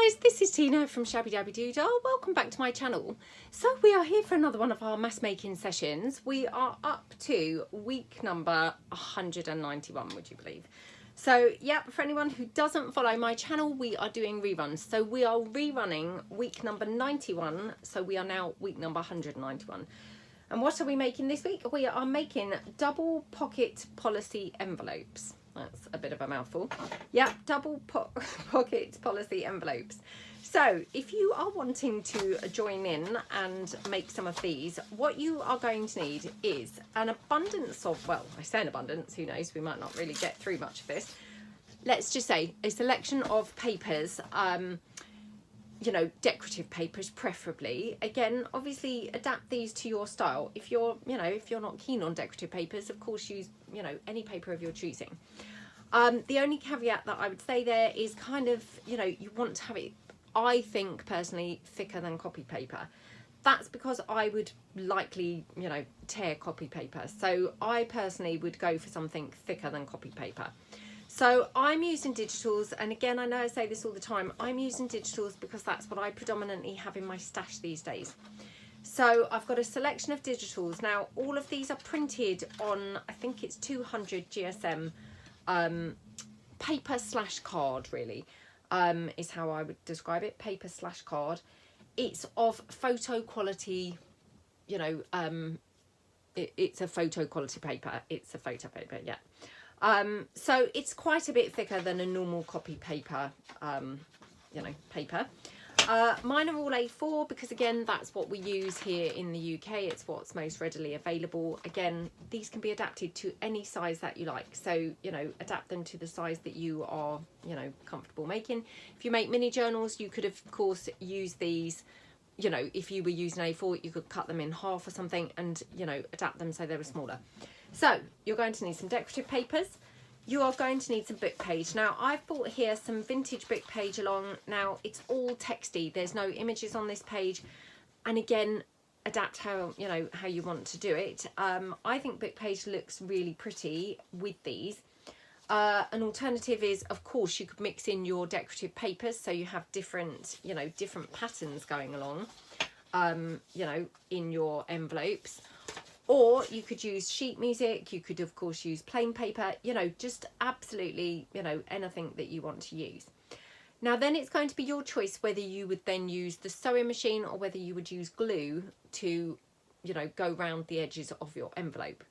guys, this is Tina from Shabbydabbydoodah. Welcome back to my channel. So we are here for another one of our mass making sessions. We are up to week number 191, would you believe? So yeah, for anyone who doesn't follow my channel, we are doing reruns. So we are rerunning week number 91. So we are now week number 191. And what are we making this week? We are making double pocket policy envelopes. That's a bit of a mouthful. Yeah, double pocket policy envelopes. So if you are wanting to join in and make some of these, what you are going to need is an abundance of, well, I say an abundance, who knows, we might not really get through much of this. Let's just say a selection of papers, you know, decorative papers preferably. Again, obviously adapt these to your style. If you're, you know, if you're not keen on decorative papers, of course use, you know, any paper of your choosing. The only caveat that I would say there is kind of, you know, you want to have it, I think personally, thicker than copy paper. That's because I would likely, you know, tear copy paper. So I personally would go for something thicker than copy paper. So I'm using digitals, and again, I know I say this all the time, I'm using digitals because that's what I predominantly have in my stash these days. So I've got a selection of digitals. Now, all of these are printed on, I think it's 200 GSM paper slash card, really, is how I would describe it, paper slash card. It's of photo quality, you know, it's a photo quality paper. It's a photo paper, yeah. So it's quite a bit thicker than a normal copy paper, you know, paper. Mine are all A4 because, again, that's what we use here in the UK. It's what's most readily available. Again, these can be adapted to any size that you like. So, you know, adapt them to the size that you are, you know, comfortable making. If you make mini journals, you could, of course, use these. You know, if you were using A4, you could cut them in half or something and, you know, adapt them so they were smaller. So you're going to need some decorative papers. You are going to need some book page. Now, I've bought here some vintage book page along. Now, it's all texty. There's no images on this page. And again, adapt how, you know, how you want to do it. I think book page looks really pretty with these. An alternative is, of course, you could mix in your decorative papers. So you have different, you know, different patterns going along, you know, in your envelopes. Or you could use sheet music, you could of course use plain paper, you know, just absolutely, you know, anything that you want to use. Now then it's going to be your choice whether you would then use the sewing machine or whether you would use glue to, you know, go round the edges of your envelope.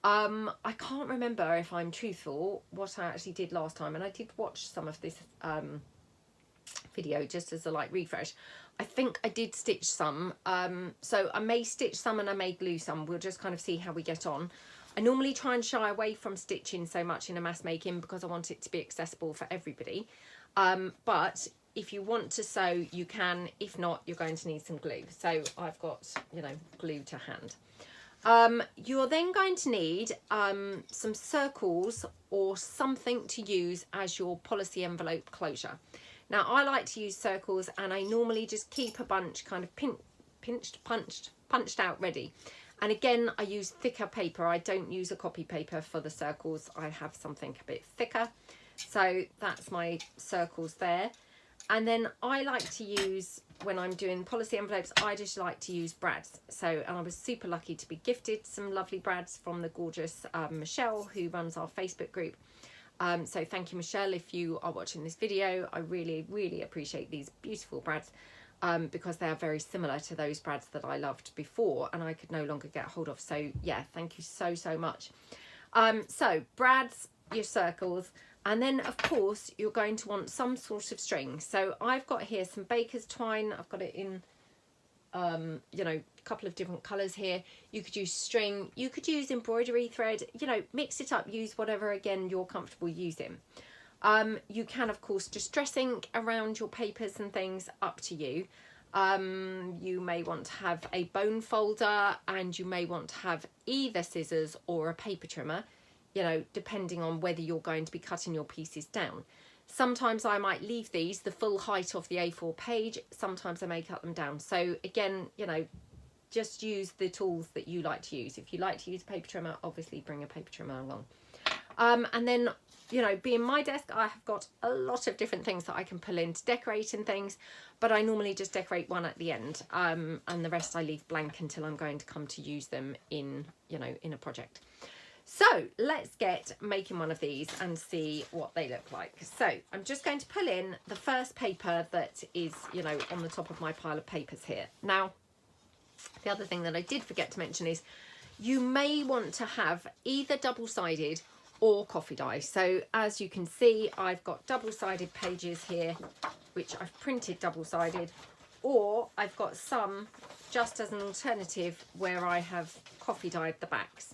I can't remember, if I'm truthful, what I actually did last time, and I did watch some of this video just as a light refresh. I think I did stitch some, so I may stitch some and I may glue some. We'll just kind of see how we get on. I normally try and shy away from stitching so much in a mass making because I want it to be accessible for everybody. But if you want to sew, you can. If not, you're going to need some glue. So I've got, you know, glue to hand. You're then going to need some circles or something to use as your policy envelope closure. Now, I like to use circles, and I normally just keep a bunch kind of punched out ready. And again, I use thicker paper. I don't use a copy paper for the circles. I have something a bit thicker. So that's my circles there. And then I like to use, when I'm doing policy envelopes, I just like to use brads. So, and I was super lucky to be gifted some lovely brads from the gorgeous Michelle, who runs our Facebook group. So thank you, Michelle, if you are watching this video. I really, really appreciate these beautiful brads because they are very similar to those brads that I loved before and I could no longer get hold of. So yeah, thank you so, so much. So brads, your circles, and then of course you're going to want some sort of string. So I've got here some baker's twine. I've got it in you know, a couple of different colors here. You could use string, you could use embroidery thread, you know, mix it up, use whatever again you're comfortable using. You can of course distress ink around your papers and things, up to you. You may want to have a bone folder, and you may want to have either scissors or a paper trimmer, you know, depending on whether you're going to be cutting your pieces down. Sometimes I might leave these the full height of the A4 page. Sometimes I may cut them down. So again, you know, just use the tools that you like to use. If you like to use a paper trimmer, obviously bring a paper trimmer along. And then you know, being my desk, I have got a lot of different things that I can pull in to decorate and things, but I normally just decorate one at the end, and the rest I leave blank until I'm going to come to use them in, you know, in a project. So let's get making one of these and see what they look like. So I'm just going to pull in the first paper that is, you know, on the top of my pile of papers here. Now, the other thing that I did forget to mention is you may want to have either double-sided or coffee dye. So as you can see, I've got double-sided pages here, which I've printed double-sided, or I've got some just as an alternative where I have coffee dyed the backs.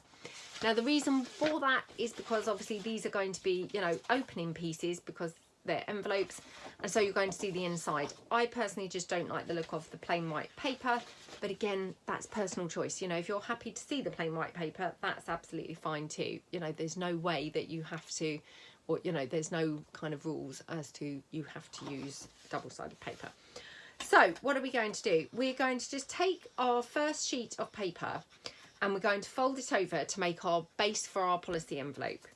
Now, the reason for that is because obviously these are going to be, you know, opening pieces because they're envelopes, and so you're going to see the inside. I personally just don't like the look of the plain white paper, but again, that's personal choice. You know, if you're happy to see the plain white paper, that's absolutely fine too. You know, there's no way that you have to, or, you know, there's no kind of rules as to you have to use double-sided paper. So what are we going to do? We're going to just take our first sheet of paper and we're going to fold it over to make our base for our policy envelope.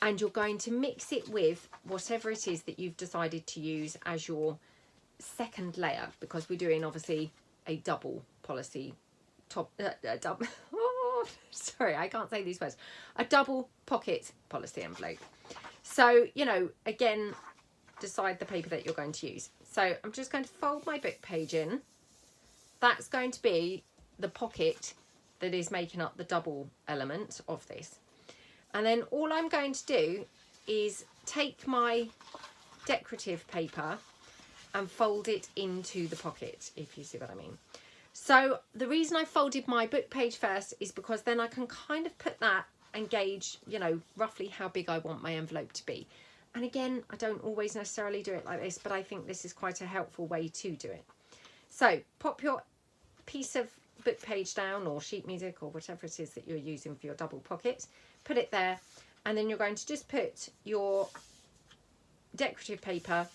And you're going to mix it with whatever it is that you've decided to use as your second layer, because we're doing obviously a double policy top, sorry, I can't say these words, a double pocket policy envelope. So, you know, again, decide the paper that you're going to use. So I'm just going to fold my book page in. That's going to be the pocket that is making up the double element of this. And then all I'm going to do is take my decorative paper and fold it into the pocket, if you see what I mean. So the reason I folded my book page first is because then I can kind of put that and gauge, you know, roughly how big I want my envelope to be. And again, I don't always necessarily do it like this, but I think this is quite a helpful way to do it. So pop your piece of book page down, or sheet music, or whatever it is that you're using for your double pocket, put it there, and then you're going to just put your decorative paper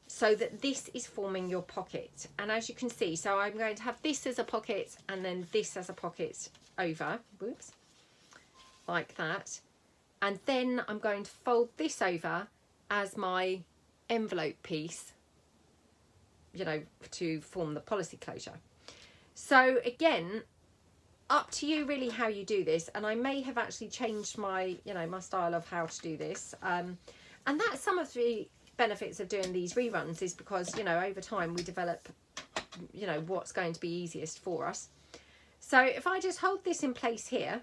so that this is forming your pocket. And as you can see, so I'm going to have this as a pocket and then this as a pocket over, whoops, like that, and then I'm going to fold this over as my envelope piece, you know, to form the policy closure. So again, up to you really how you do this, and I may have actually changed my, you know, my style of how to do this, and that's some of the benefits of doing these reruns, is because, you know, over time we develop, you know, what's going to be easiest for us. So if I just hold this in place here,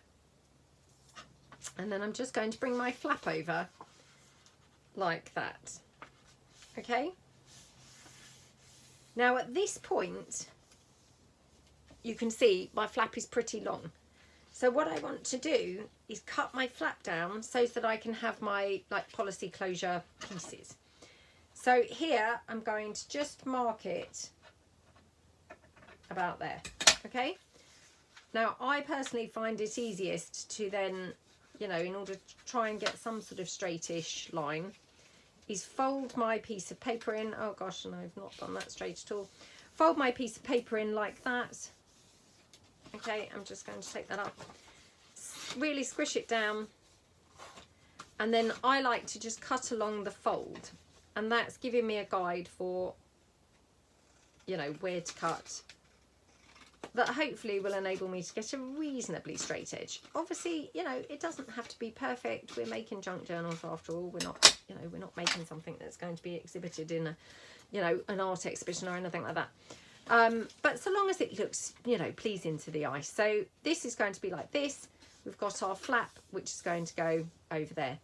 and then I'm just going to bring my flap over like that. Okay, now at this point you can see my flap is pretty long. So what I want to do is cut my flap down so that I can have my like policy closure pieces. So here I'm going to just mark it about there. Okay, now I personally find it easiest to then, you know, in order to try and get some sort of straightish line, is fold my piece of paper in. Oh gosh, and I've not done that straight at all. Fold my piece of paper in like that. Okay, I'm just going to take that up, really squish it down, and then I like to just cut along the fold, and that's giving me a guide for, you know, where to cut, that hopefully will enable me to get a reasonably straight edge. Obviously, you know, it doesn't have to be perfect. We're making junk journals after all. We're not, you know, we're not making something that's going to be exhibited in a, you know, an art exhibition or anything like that. But so long as it looks, you know, pleasing to the eye. So this is going to be like this. We've got our flap, which is going to go over there.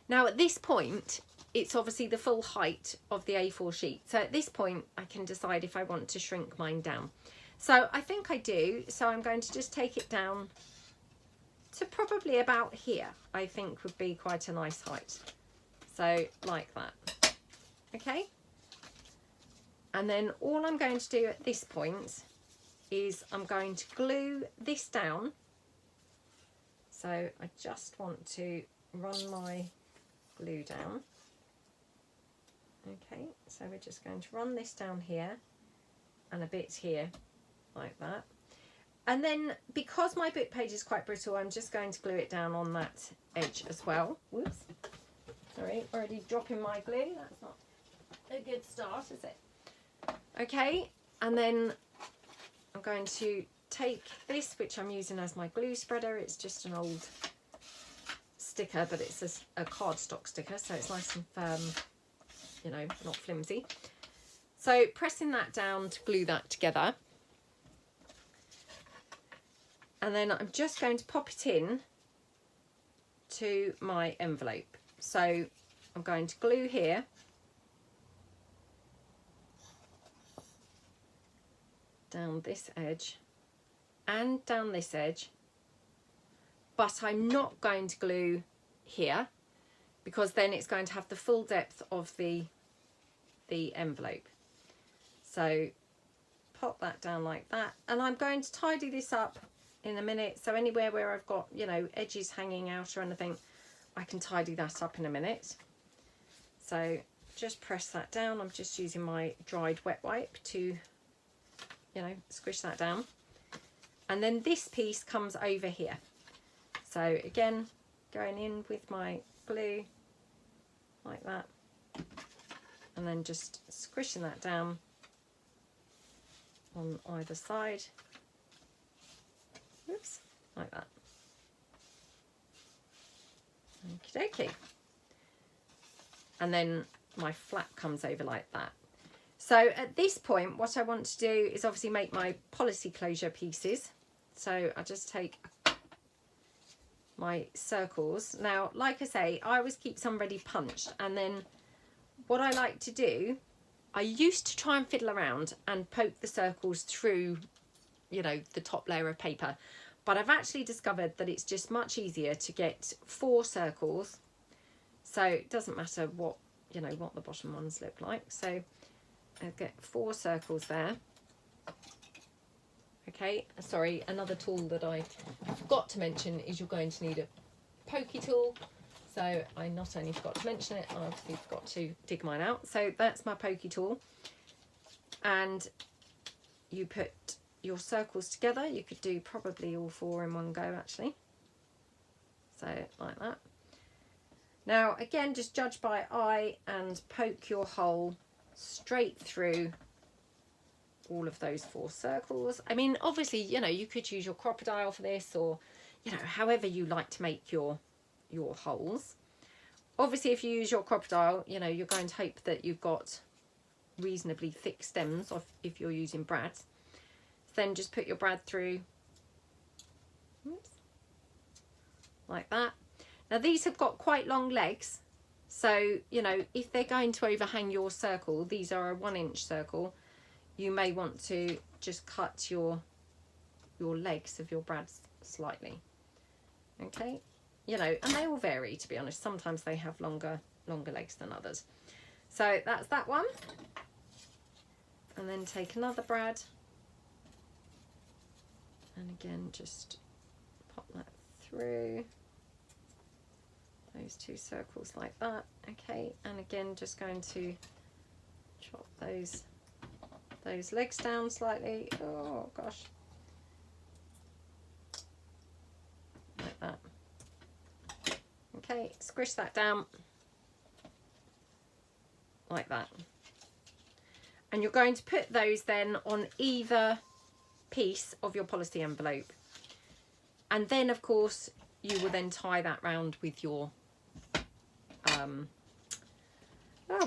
Now at this point, it's obviously the full height of the A4 sheet. So at this point, I can decide if I want to shrink mine down. So I think I do. So I'm going to just take it down to probably about here. I think would be quite a nice height. So like that. Okay. And then all I'm going to do at this point is I'm going to glue this down. So I just want to run my glue down. Okay, so we're just going to run this down here and a bit here like that. And then because my book page is quite brittle, I'm just going to glue it down on that edge as well. Whoops. Sorry, already dropping my glue. That's not a good start, is it? Okay, and then I'm going to take this, which I'm using as my glue spreader. It's just an old sticker, but it's a cardstock sticker, so it's nice and firm, you know, not flimsy. So pressing that down to glue that together. And then I'm just going to pop it in to my envelope. So I'm going to glue here. Down this edge and down this edge. But I'm not going to glue here because then it's going to have the full depth of the envelope. So pop that down like that. And I'm going to tidy this up in a minute. So anywhere where I've got, you know, edges hanging out or anything, I can tidy that up in a minute. So just press that down. I'm just using my dried wet wipe to, you know, squish that down. And then this piece comes over here. So again, going in with my glue like that. And then just squishing that down on either side. Oops, like that. Okie dokie. And then my flap comes over like that. So at this point, what I want to do is obviously make my policy closure pieces. So I just take my circles. Now, like I say, I always keep some ready punched, and then what I like to do, I used to try and fiddle around and poke the circles through, you know, the top layer of paper, but I've actually discovered that it's just much easier to get 4 circles, so it doesn't matter what, you know, what the bottom ones look like. So I'll get 4 circles there. Okay, sorry, another tool that I forgot to mention is you're going to need a pokey tool. So I not only forgot to mention it, I obviously forgot to dig mine out. So that's my pokey tool. And you put your circles together. You could do probably all 4 in one go, actually. So like that. Now, again, just judge by eye and poke your hole straight through all of those 4 circles. I mean, obviously, you know, you could use your crocodile for this, or, you know, however you like to make your holes. Obviously, if you use your crocodile, you know, you're going to hope that you've got reasonably thick stems if you're using brads. Then just put your brad through. Oops, like that. Now these have got quite long legs, so, you know, if they're going to overhang your circle, these are a 1-inch circle, you may want to just cut your legs of your brads slightly. Okay, you know, and they all vary, to be honest. Sometimes they have longer legs than others. So that's that one. And then take another brad. And again, just pop that through those 2 circles like that. Okay, and again, just going to chop those legs down slightly. Oh gosh, like that. Okay, squish that down like that. And you're going to put those then on either piece of your policy envelope, and then of course you will then tie that round with your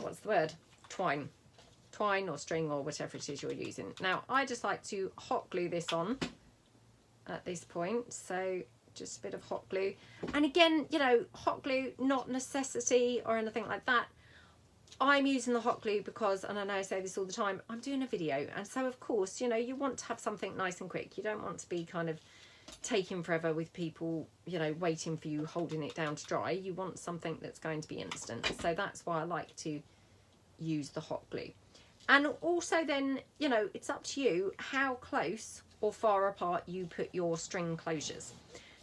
what's the word, twine or string or whatever it is you're using. Now I just like to hot glue this on at this point, so just a bit of hot glue. And again, you know, hot glue, not necessity or anything like that. I'm using the hot glue because, and I know I say this all the time, I'm doing a video, and so of course, you know, you want to have something nice and quick. You don't want to be kind of taking forever with people, you know, waiting for you, holding it down to dry. You want something that's going to be instant. So that's why I like to use the hot glue. And also then, you know, it's up to you how close or far apart you put your string closures.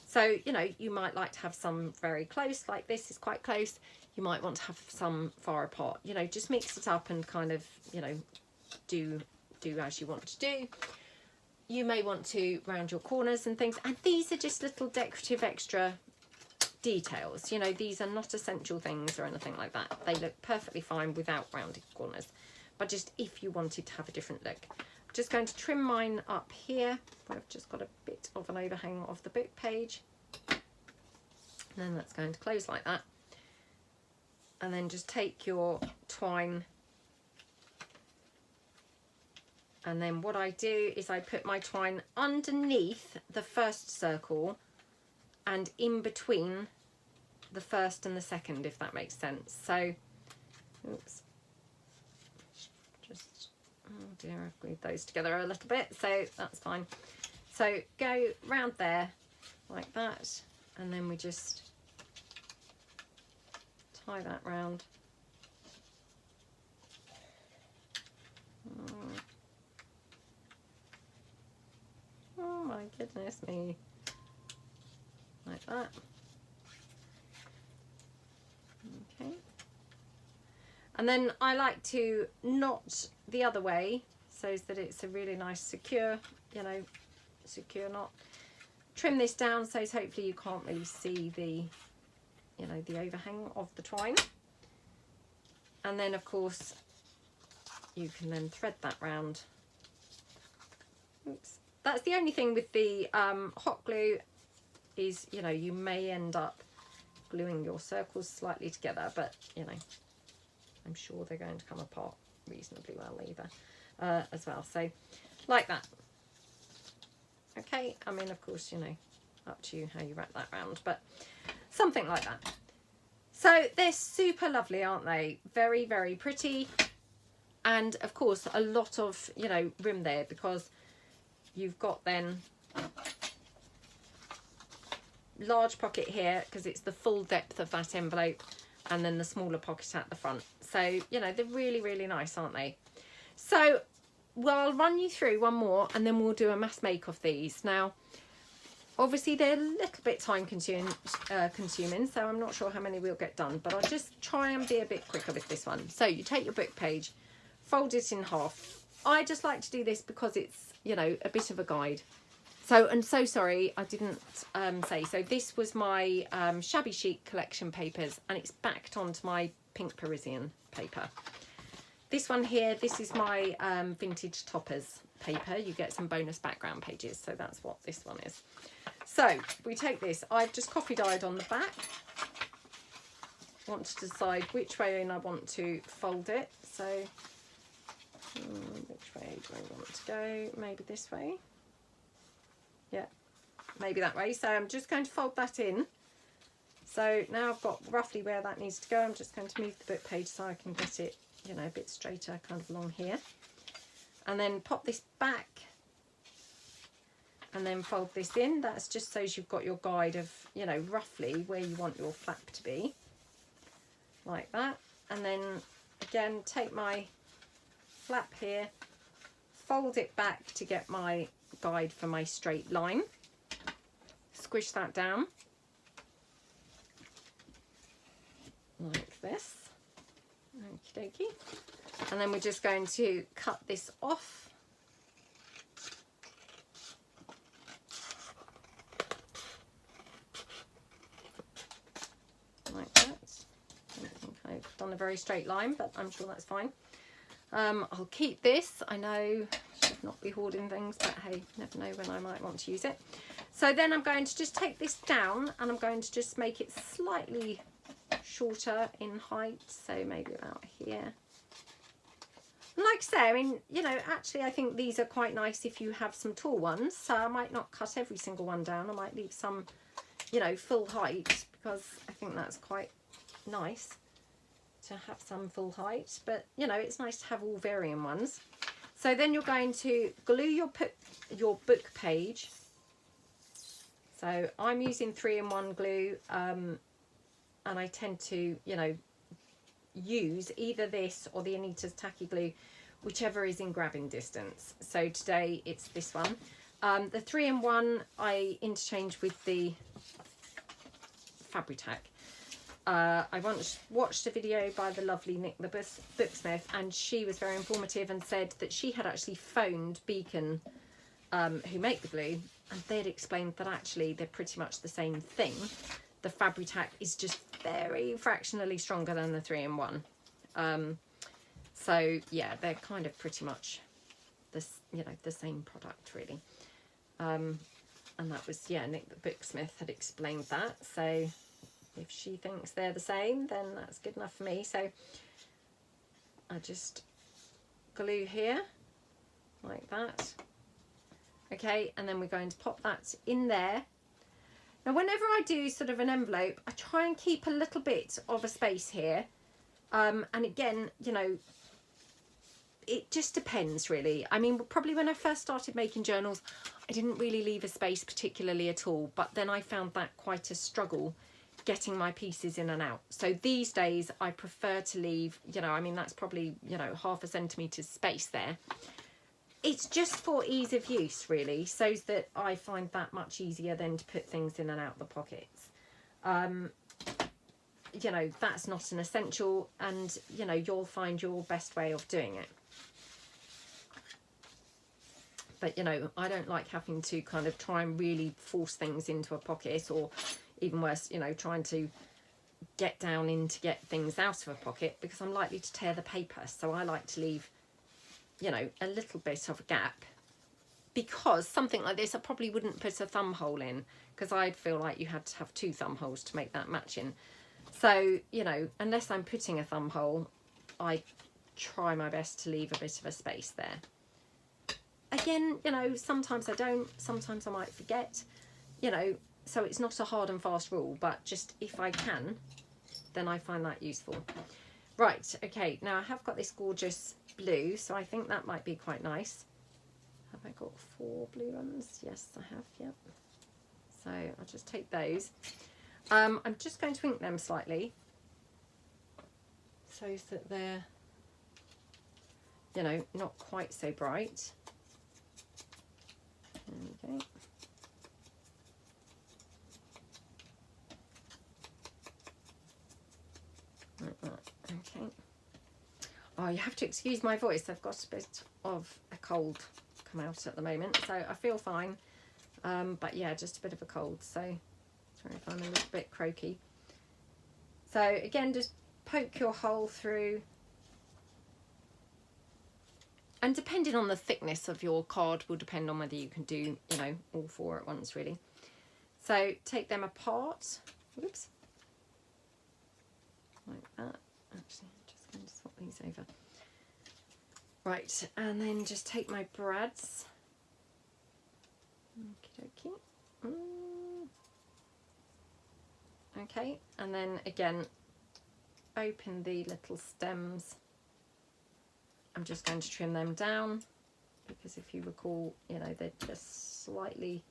So, you know, you might like to have some very close, like this is quite close. You might want to have some far apart. You know, just mix it up and kind of, you know, do as you want to do. You may want to round your corners and things. And these are just little decorative extra details. You know, these are not essential things or anything like that. They look perfectly fine without rounded corners, but just if you wanted to have a different look. I'm just going to trim mine up here where I've just got a bit of an overhang of the book page, and then that's going to close like that. And then just take your twine, and then what I do is I put my twine underneath the first circle and in between the first and the second, if that makes sense. So, oops, just, oh dear, I've glued those together a little bit, so that's fine. So go round there like that, and then we just tie that round. Oh my goodness me. Like that. Okay. And then I like to knot the other way so that it's a really nice secure, you know, secure knot. Trim this down so hopefully you can't really see the, you know, the overhang of the twine. And then of course you can then thread that round. Oops. That's the only thing with the hot glue is, you know, you may end up gluing your circles slightly together, but you know, I'm sure they're going to come apart reasonably well either as well. So like that. Okay, I mean, of course, you know, up to you how you wrap that round, but something like that. So they're super lovely, aren't they? Very, very pretty. And of course, a lot of, you know, room there because you've got then large pocket here because it's the full depth of that envelope, and then the smaller pocket at the front. So, you know, they're really, really nice, aren't they? So, well, I'll run you through one more and then we'll do a mass make of these. Now, obviously they're a little bit time consuming, so I'm not sure how many we'll get done, but I'll just try and be a bit quicker with this one. So you take your book page, fold it in half. I just like to do this because it's, you know, a bit of a guide. So, and so sorry, I didn't say. So this was my Shabby Chic collection papers, and it's backed onto my pink Parisian paper. This one here, this is my vintage toppers paper. You get some bonus background pages, so that's what this one is. So we take this. I've just coffee dyed on the back. Want to decide which way in I want to fold it. So which way do I want to go? Maybe this way. Yeah, maybe that way. So I'm just going to fold that in. So now I've got roughly where that needs to go. I'm just going to move the book page so I can get it, you know, a bit straighter kind of along here. And then pop this back and then fold this in. That's just so you've got your guide of, you know, roughly where you want your flap to be. Like that. And then again, take my flap here, fold it back to get my guide for my straight line. Squish that down like this. Okie dokie. And then we're just going to cut this off. Like that. I don't think I've done a very straight line, but I'm sure that's fine. I'll keep this. I know I should not be hoarding things, but hey, never know when I might want to use it. So then I'm going to just take this down and I'm going to just make it slightly shorter in height. So maybe about here. And like I say, I mean, you know, actually I think these are quite nice if you have some tall ones. So I might not cut every single one down. I might leave some, you know, full height because I think that's quite nice to have some full height, but you know, it's nice to have all varying ones. So then you're going to glue your book page. So I'm using 3-in-1 glue, and I tend to, you know, use either this or the Anita's tacky glue, whichever is in grabbing distance. So today it's this one. The 3-in-1 I interchange with the Fabri-Tac. I once watched a video by the lovely Nick the Booksmith, and she was very informative and said that she had actually phoned Beacon, who make the glue, and they'd explained that actually they're pretty much the same thing. the Fabri-Tac is just very fractionally stronger than the 3-in-1. So yeah, they're kind of pretty much this, you know, the same product really. And that was, yeah, Nick the Booksmith had explained that. So if she thinks they're the same, then that's good enough for me. So I just glue here like that. Okay, and then we're going to pop that in there. Now, whenever I do sort of an envelope, I try and keep a little bit of a space here. And again, you know, it just depends really. I mean, probably when I first started making journals, I didn't really leave a space particularly at all, but then I found that quite a struggle getting my pieces in and out. So these days I prefer to leave, you know, I mean, that's probably, you know, 1/2 centimetre space there. It's just for ease of use really, so that I find that much easier than to put things in and out the pockets. You know, that's not an essential, and you know, you'll find your best way of doing it. But you know, I don't like having to kind of try and really force things into a pocket, or even worse, you know, trying to get down in to get things out of a pocket, because I'm likely to tear the paper. So I like to leave, you know, a little bit of a gap, because something like this I probably wouldn't put a thumb hole in, because I'd feel like you had to have 2 thumb holes to make that matching. So, you know, unless I'm putting a thumb hole, I try my best to leave a bit of a space there. Again, you know, sometimes I don't, sometimes I might forget, you know, so it's not a hard and fast rule, but just if I can, then I find that useful. Right, okay, now I have got this gorgeous blue, so I think that might be quite nice. Have I got 4 blue ones? Yes, I have, yep. So I'll just take those. I'm just going to ink them slightly, so that they're, you know, not quite so bright. There we go. Like that. Okay. Oh, you have to excuse my voice. I've got a bit of a cold come out at the moment, so I feel fine. But yeah, just a bit of a cold. So sorry if I'm a little bit croaky. So again, just poke your hole through. And depending on the thickness of your card will depend on whether you can do, you know, all 4 at once really. So take them apart. Whoops. Like that. Actually, I'm just going to swap these over. Right, and then just take my brads. Okie dokie. Okay, and then again, open the little stems. I'm just going to trim them down, because if you recall, you know, they're just slightly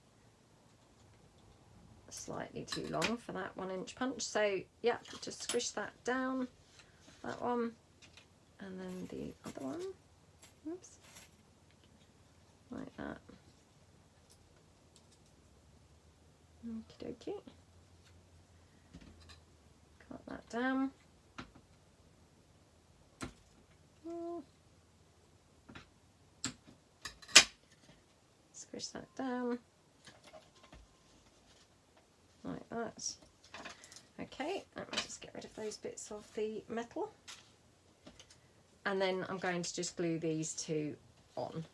too long for that 1-inch punch. So yeah, just squish that down, that one, and then the other one. Oops. Like that. Okie dokie. Cut that down. Squish that down. Like that. Okay, let me just get rid of those bits of the metal. And then I'm going to just glue these 2 on,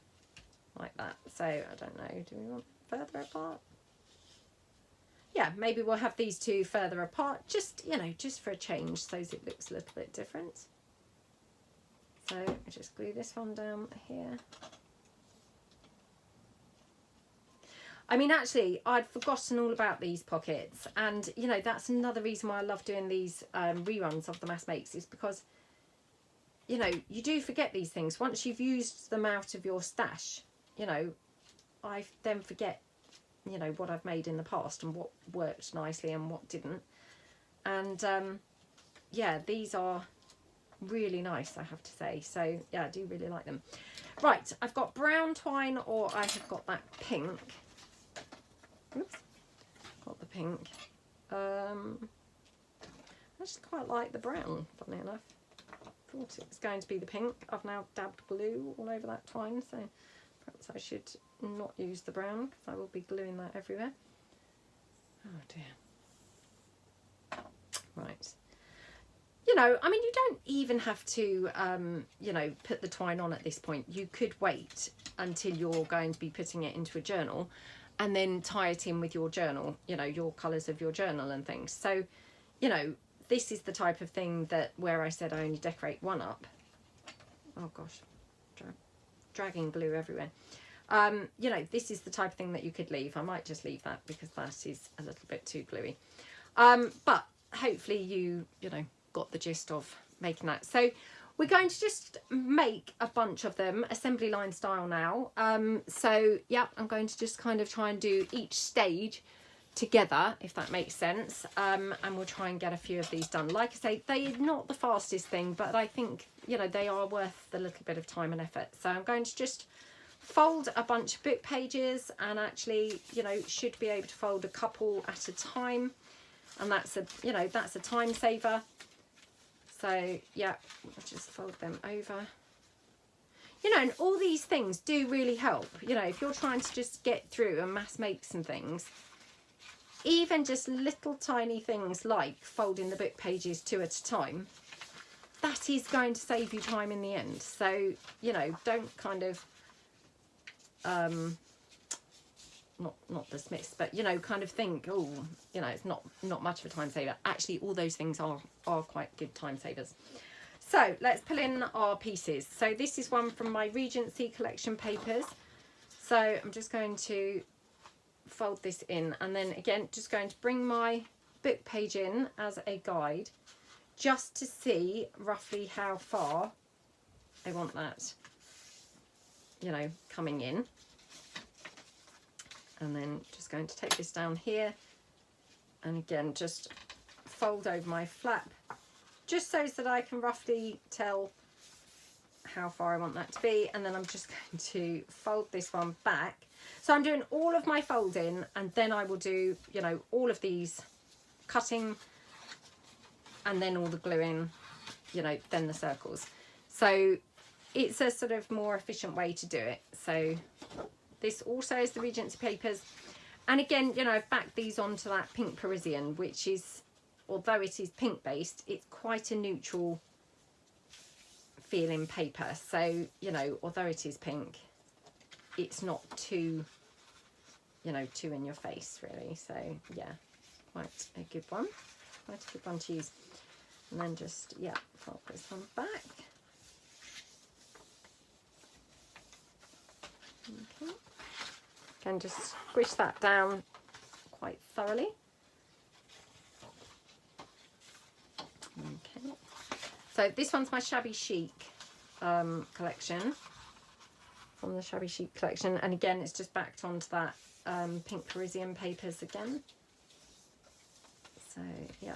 like that. So, I don't know, do we want further apart? Yeah, maybe we'll have these 2 further apart, just, you know, just for a change, so it looks a little bit different. So, I just glue this one down here. I mean, actually, I'd forgotten all about these pockets, and, you know, that's another reason why I love doing these reruns of the Mass Makes, is because, you know, you do forget these things. Once you've used them out of your stash, you know, I then forget, you know, what I've made in the past and what worked nicely and what didn't. And, yeah, these are really nice, I have to say. So, yeah, I do really like them. Right, I've got brown twine, or I have got that pink. Oops, got the pink. I just quite like the brown, funny enough. Thought it was going to be the pink. I've now dabbed glue all over that twine, so perhaps I should not use the brown, because I will be gluing that everywhere. Oh dear. Right. You know, I mean, you don't even have to, you know, put the twine on at this point. You could wait until you're going to be putting it into a journal and then tie it in with your journal, you know, your colours of your journal and things. So, you know, this is the type of thing that where I said I only decorate one up. Oh, gosh, dragging glue everywhere. You know, this is the type of thing that you could leave. I might just leave that because that is a little bit too gluey. But hopefully you know, got the gist of making that. So we're going to just make a bunch of them assembly line style now. So yeah, I'm going to just kind of try and do each stage together, if that makes sense, and we'll try and get a few of these done. Like I say, they're not the fastest thing, but I think, you know, they are worth the little bit of time and effort. So I'm going to just fold a bunch of book pages, and actually, you know, should be able to fold a couple at a time, and that's a, you know, that's a time saver. So yeah, I'll just fold them over. You know, and all these things do really help. You know, if you're trying to just get through and mass make some things, even just little tiny things like folding the book pages 2 at a time, that is going to save you time in the end. So, you know, don't kind of not dismiss, but, you know, kind of think, oh, you know, it's not much of a time saver. Actually, all those things are quite good time savers. So let's pull in our pieces. So this is one from my Regency collection papers. So I'm just going to fold this in, and then again just going to bring my book page in as a guide, just to see roughly how far I want that, you know, coming in. And then just going to take this down here, and again just fold over my flap, just so that I can roughly tell how far I want that to be. And then I'm just going to fold this one back. So I'm doing all of my folding, and then I will do, you know, all of these cutting, and then all the gluing, you know, then the circles. So it's a sort of more efficient way to do it. So this also is the Regency papers, and again, you know, I've backed these onto that pink Parisian, which is, although it is pink based, it's quite a neutral feeling paper. So, you know, although it is pink, it's not too, you know, too in your face really. So yeah, quite a good one, to use. And then just, yeah, fold this one back. Okay, can just squish that down quite thoroughly. Okay, so this one's my Shabby Chic collection, from the Shabby Chic collection, and again it's just backed onto that pink Parisian papers again. So yeah,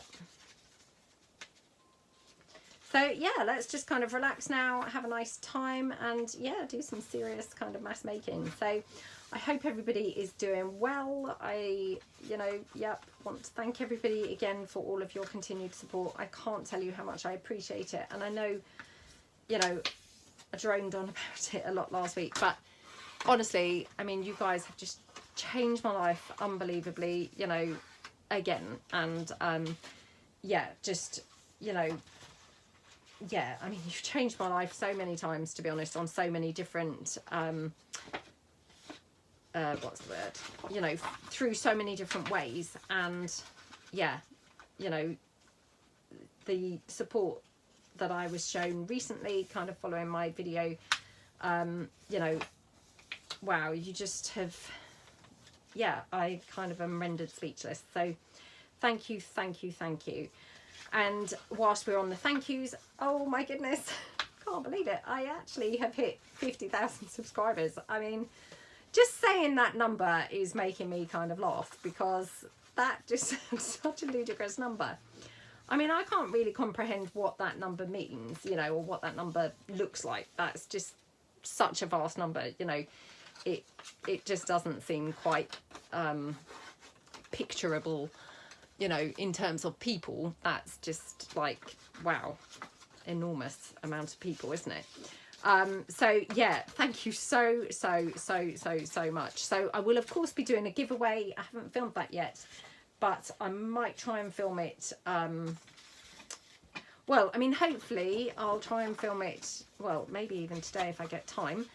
so yeah, let's just kind of relax now, have a nice time, and yeah, do some serious kind of mass making. So I hope everybody is doing well. I, you know, yep, want to thank everybody again for all of your continued support. I can't tell you how much I appreciate it, and I know, you know, I droned on about it a lot last week, but honestly, I mean, you guys have just changed my life unbelievably, you know, again. And yeah, just, you know, yeah, I mean, you've changed my life so many times, to be honest, on so many different what's the word, you know, through so many different ways. And yeah, you know, the support that I was shown recently, kind of following my video, you know, wow, you just have, yeah, I kind of am rendered speechless. So thank you, thank you, thank you. And whilst we're on the thank yous, oh my goodness, can't believe it, I actually have hit 50,000 subscribers. I mean, just saying that number is making me kind of laugh, because that just is such a ludicrous number. I mean, I can't really comprehend what that number means, you know, or what that number looks like. That's just such a vast number, you know. It just doesn't seem quite picturable, you know, in terms of people. That's just like, wow, enormous amount of people, isn't it? So yeah, thank you so much. So I will of course be doing a giveaway. I haven't filmed that yet, but I might try and film it well, I mean, hopefully I'll try and film it, well, maybe even today if I get time.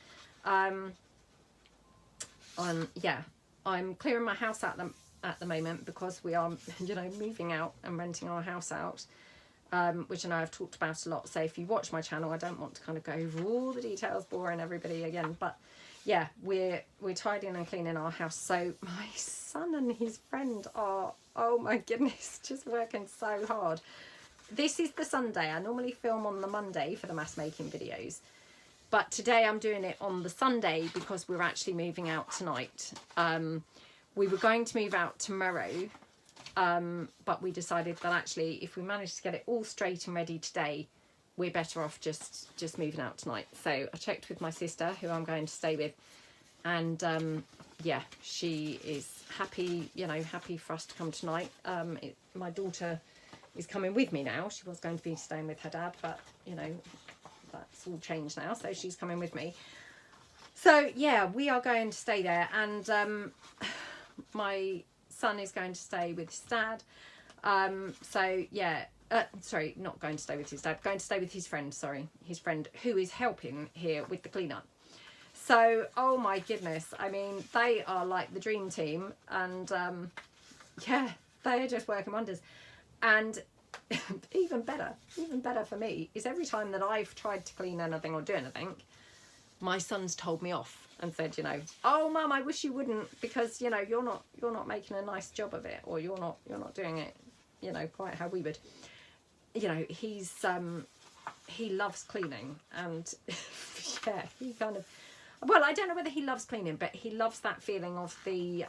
Yeah, I'm clearing my house out at the moment because we are, you know, moving out and renting our house out, which I know I've talked about a lot. So if you watch my channel, I don't want to kind of go over all the details, boring everybody again. But yeah, we're tidying and cleaning our house. So my son and his friend are, oh my goodness, just working so hard. This is the Sunday. I normally film on the Monday for the mass making videos. But today I'm doing it on the Sunday because we're actually moving out tonight. We were going to move out tomorrow, but we decided that actually if we manage to get it all straight and ready today, we're better off just moving out tonight. So I checked with my sister, who I'm going to stay with, and yeah, she is happy, you know, happy for us to come tonight. My daughter is coming with me now. She was going to be staying with her dad, but you know, that's all changed now, so she's coming with me. So yeah, we are going to stay there, and my son is going to stay with his dad. So yeah, sorry, not going to stay with his dad, going to stay with his friend, sorry, his friend who is helping here with the cleanup. So, oh my goodness, I mean, they are like the dream team, and yeah, they are just working wonders. And even better for me is every time that I've tried to clean anything or do anything, my son's told me off and said, you know, oh mum, I wish you wouldn't, because you know you're not making a nice job of it, or you're not doing it, you know, quite how we would. You know, he loves cleaning, and yeah, he kind of, well, I don't know whether he loves cleaning, but he loves that feeling of the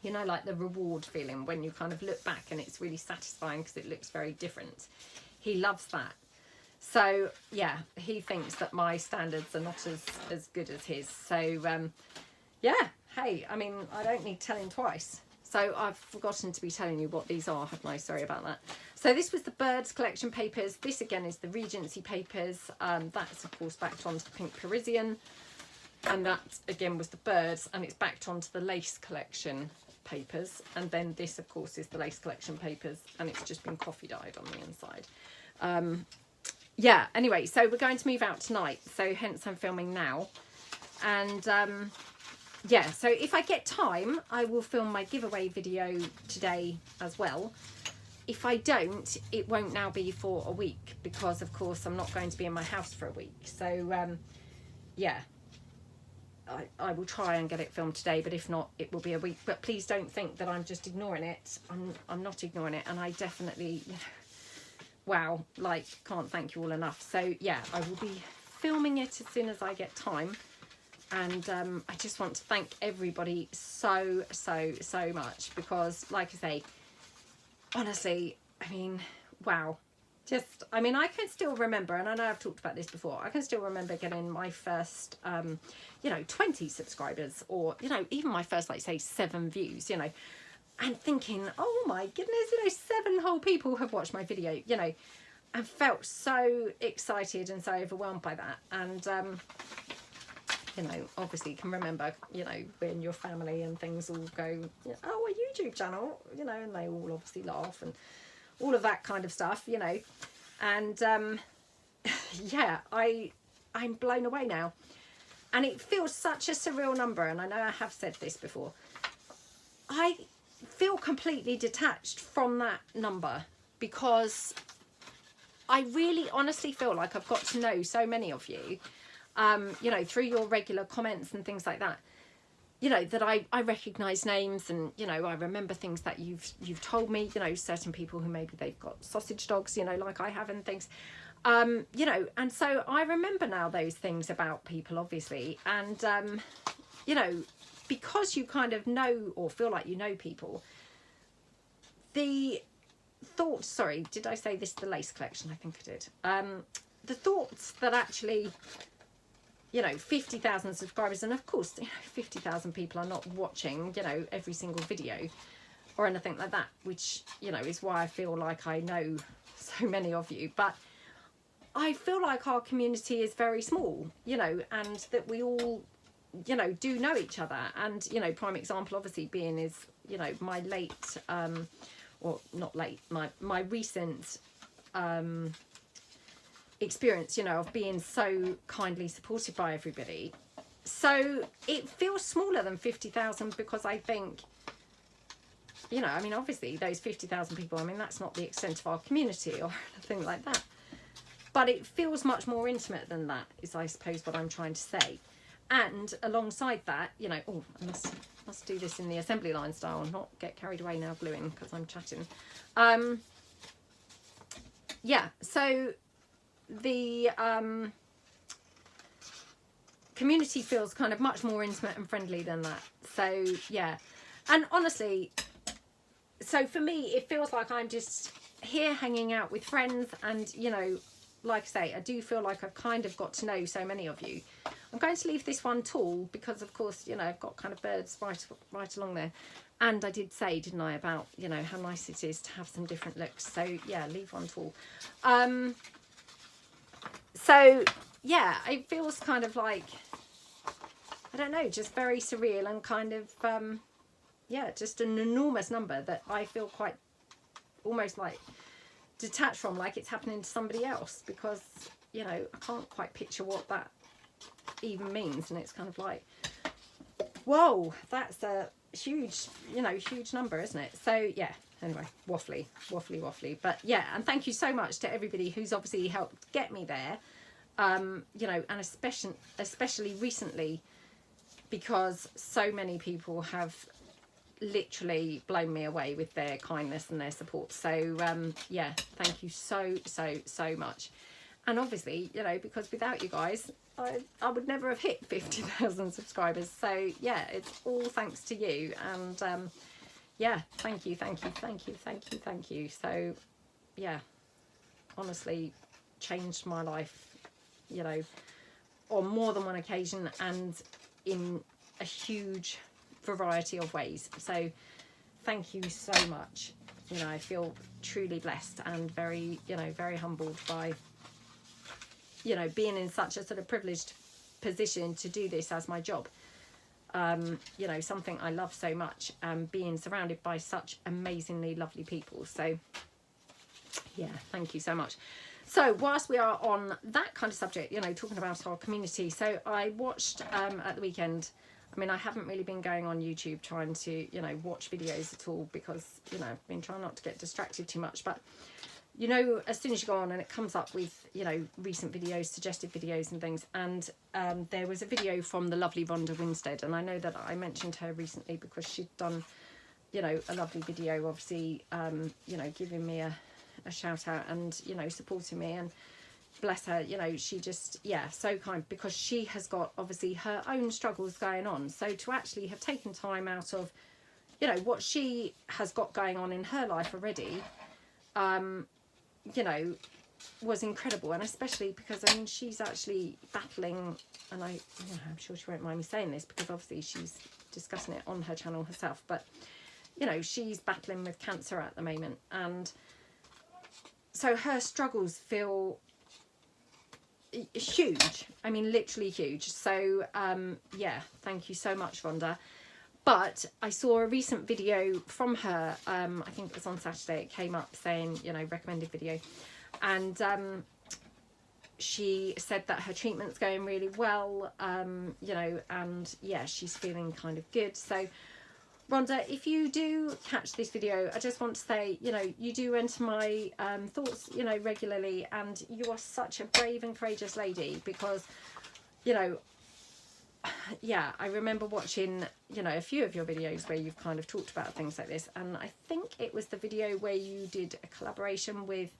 you know, like the reward feeling when you kind of look back and it's really satisfying because it looks very different. He loves that. So yeah, he thinks that my standards are not as good as his. So yeah, hey, I mean, I don't need telling twice. So I've forgotten to be telling you what these are, haven't I? Sorry about that. So this was the Birds collection papers. This again is the Regency papers. That's of course backed onto the Pink Parisian. And that again was the Birds, and it's backed onto the Lace collection papers. And then this of course is the Lace collection papers, and it's just been coffee dyed on the inside. Yeah, anyway, so we're going to move out tonight, so hence I'm filming now. And yeah, so if I get time, I will film my giveaway video today as well. If I don't, it won't now be for a week, because of course I'm not going to be in my house for a week. So yeah, I will try and get it filmed today, but if not, it will be a week. But please don't think that I'm just ignoring it. I'm not ignoring it, and I definitely, you know, wow, like, can't thank you all enough. So yeah, I will be filming it as soon as I get time. And I just want to thank everybody so much, because like I say, honestly, I mean, wow. Just, I mean, I can still remember, and I know I've talked about this before, I can still remember getting my first, you know, 20 subscribers, or, you know, even my first, like, say, 7 views, you know, and thinking, oh my goodness, you know, 7 whole people have watched my video, you know, and felt so excited and so overwhelmed by that. And, you know, obviously can remember, you know, when your family and things all go, oh, a YouTube channel, you know, and they all obviously laugh and all of that kind of stuff, you know. And yeah, I'm blown away now, and it feels such a surreal number. And I know I have said this before, I feel completely detached from that number, because I really honestly feel like I've got to know so many of you, you know, through your regular comments and things like that, you know, that I recognise names, and, you know, I remember things that you've told me, you know, certain people who maybe they've got sausage dogs, you know, like I have, and things, you know, and so I remember now those things about people, obviously. And, you know, because you kind of know or feel like you know people, the thoughts, sorry, did I say this, the Lace collection? I think I did. The thoughts that actually, you know, 50,000 subscribers, and of course, you know, 50,000 people are not watching, you know, every single video or anything like that, which, you know, is why I feel like I know so many of you. But I feel like our community is very small, you know, and that we all, you know, do know each other. And, you know, prime example obviously being is, you know, my late, or not late, my recent experience, you know, of being so kindly supported by everybody. So it feels smaller than 50,000 because I think, you know, I mean, obviously those 50,000 people, I mean, that's not the extent of our community or anything like that. But it feels much more intimate than that, is I suppose what I'm trying to say. And alongside that, you know, oh, I must do this in the assembly line style, not get carried away now gluing because I'm chatting. Yeah, so the community feels kind of much more intimate and friendly than that. So yeah, and honestly, so for me it feels like I'm just here hanging out with friends, and you know, like I say, I do feel like I've kind of got to know so many of you. I'm going to leave this one tall because of course, you know, I've got kind of birds right along there, and I did say, didn't I, about, you know, how nice it is to have some different looks. So yeah, leave one tall. So yeah, it feels kind of like, I don't know, just very surreal and kind of yeah, just an enormous number that I feel quite almost like detached from, like it's happening to somebody else, because, you know, I can't quite picture what that even means. And it's kind of like, whoa, that's a huge, you know, huge number, isn't it? So yeah, anyway, waffly. But yeah, and thank you so much to everybody who's obviously helped get me there. You know, and especially recently, because so many people have literally blown me away with their kindness and their support. So yeah, thank you so much. And obviously, you know, because without you guys, I would never have hit 50,000 subscribers. So yeah, it's all thanks to you. And yeah, thank you. So yeah, honestly changed my life, you know, on more than one occasion and in a huge variety of ways. So thank you so much. You know, I feel truly blessed and very, you know, very humbled by, you know, being in such a sort of privileged position to do this as my job. You know, something I love so much, and being surrounded by such amazingly lovely people. So yeah, thank you so much. So whilst we are on that kind of subject, you know, talking about our community, so I watched at the weekend, I mean, I haven't really been going on YouTube trying to, you know, watch videos at all because, you know, I've been trying not to get distracted too much. But, you know, as soon as you go on and it comes up with, you know, recent videos, suggested videos and things. And there was a video from the lovely Rhonda Winstead. And I know that I mentioned her recently because she'd done, you know, a lovely video, obviously, you know, giving me a shout out and, you know, supporting me. And bless her, you know, she just, yeah, so kind, because she has got obviously her own struggles going on. So to actually have taken time out of, you know, what she has got going on in her life already, you know, was incredible. And especially because, I mean, she's actually battling, and I, you know, I'm sure she won't mind me saying this because obviously she's discussing it on her channel herself, but, you know, she's battling with cancer at the moment. And so her struggles feel huge. I mean, literally huge. So yeah, thank you so much, Rhonda. But I saw a recent video from her, I think it was on Saturday, it came up saying, you know, recommended video, and she said that her treatment's going really well, you know, and yeah, she's feeling kind of good. So Rhonda, if you do catch this video, I just want to say, you know, you do enter my thoughts, you know, regularly, and you are such a brave and courageous lady because, you know, yeah, I remember watching, you know, a few of your videos where you've kind of talked about things like this, and I think it was the video where you did a collaboration with,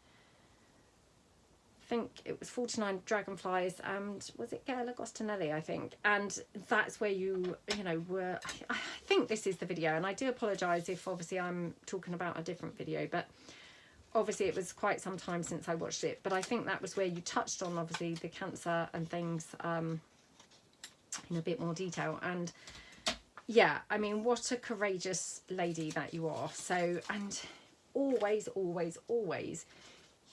I think it was 49 Dragonflies, and was it Gail Agostinelli, I think, and that's where you know, were, I think this is the video, and I do apologise if obviously I'm talking about a different video, but obviously it was quite some time since I watched it, but I think that was where you touched on obviously the cancer and things in a bit more detail. And yeah, I mean, what a courageous lady that you are. So, and always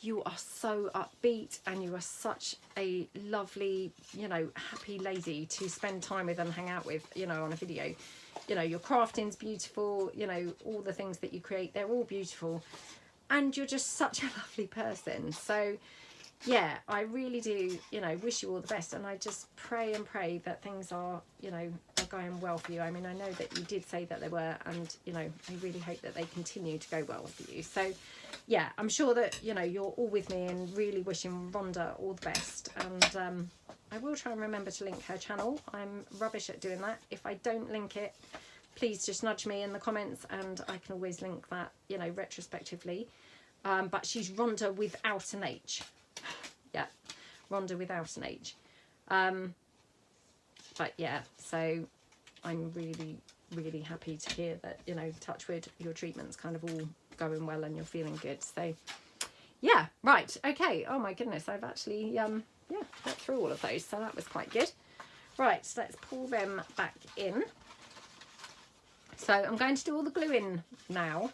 you are so upbeat, and you are such a lovely, you know, happy lady to spend time with and hang out with, you know, on a video. You know, your crafting's beautiful, you know, all the things that you create, they're all beautiful. and you're just such a lovely person. So yeah, I really do, you know, wish you all the best, and I just pray and pray that things are, you know, are going well for you. I mean, I know that you did say that they were, and, you know, I really hope that they continue to go well for you. So yeah, I'm sure that, you know, you're all with me and really wishing Rhonda all the best. And I will try and remember to link her channel. I'm rubbish at doing that. If I don't link it, please just nudge me in the comments, and I can always link that, you know, retrospectively. But she's Rhonda without an H. Yeah, Rhonda without an H. But yeah, so I'm really, really happy to hear that, you know, touch wood, your treatment's kind of all going well and you're feeling good. So yeah, right, okay. Oh my goodness, I've actually yeah, got through all of those, so that was quite good. Right, so let's pull them back in. So I'm going to do all the glue in now,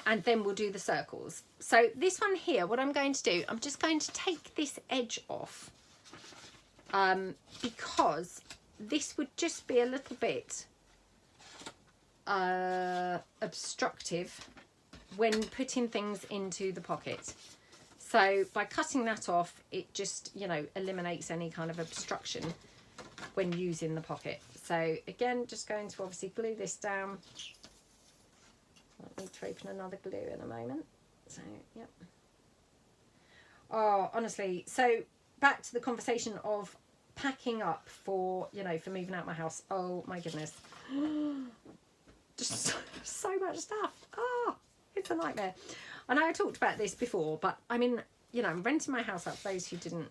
and then we'll do the circles. So this one here, what I'm going to do, I'm just going to take this edge off, because this would just be a little bit obstructive when putting things into the pocket. So by cutting that off, it just, you know, eliminates any kind of obstruction when using the pocket. So again, just going to obviously glue this down. Let me to open another glue in a moment. So, yep. Oh, honestly. So back to the conversation of packing up for, you know, for moving out my house. Oh my goodness. Just so much stuff. Oh, it's a nightmare. I know I talked about this before, but I mean, you know, I'm renting my house out. For those who didn't